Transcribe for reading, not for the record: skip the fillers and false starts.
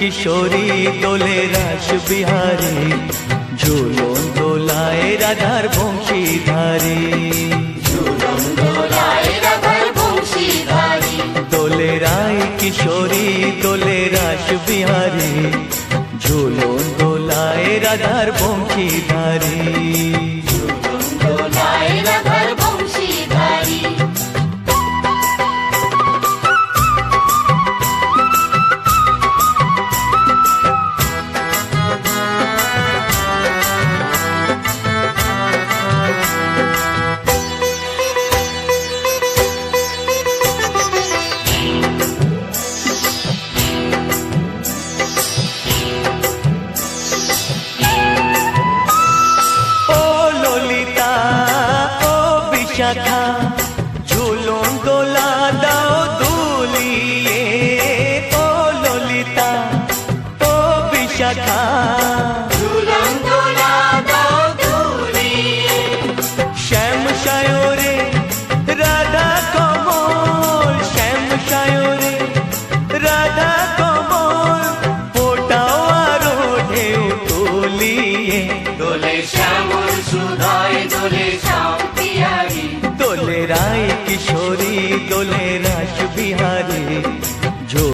किशोरी दोले रास बिहारी, झूलन दोलाए राधार बंशीधारी। झूलन दोलाए राधार बंशीधारी, दोले राय किशोरी दोले रास बिहारी, झूलन दोलाए राधार बंशीधारी। झूलन दोलाए राधार बंशीधारी। शाखा झूलन दोला दाओ दुलिए, ओ ललिता ओ विशाखा। झूलन दोला दाओ दुलिए, श्याम सायोरे राधा कमल, श्याम सायोरे राधा कमल, फोटाओ आरो ढेउ तुलिए। दोले श्यामल सुधाए दोले श्याम पियारी, दोले राय किशोरी दोले रास बिहारी,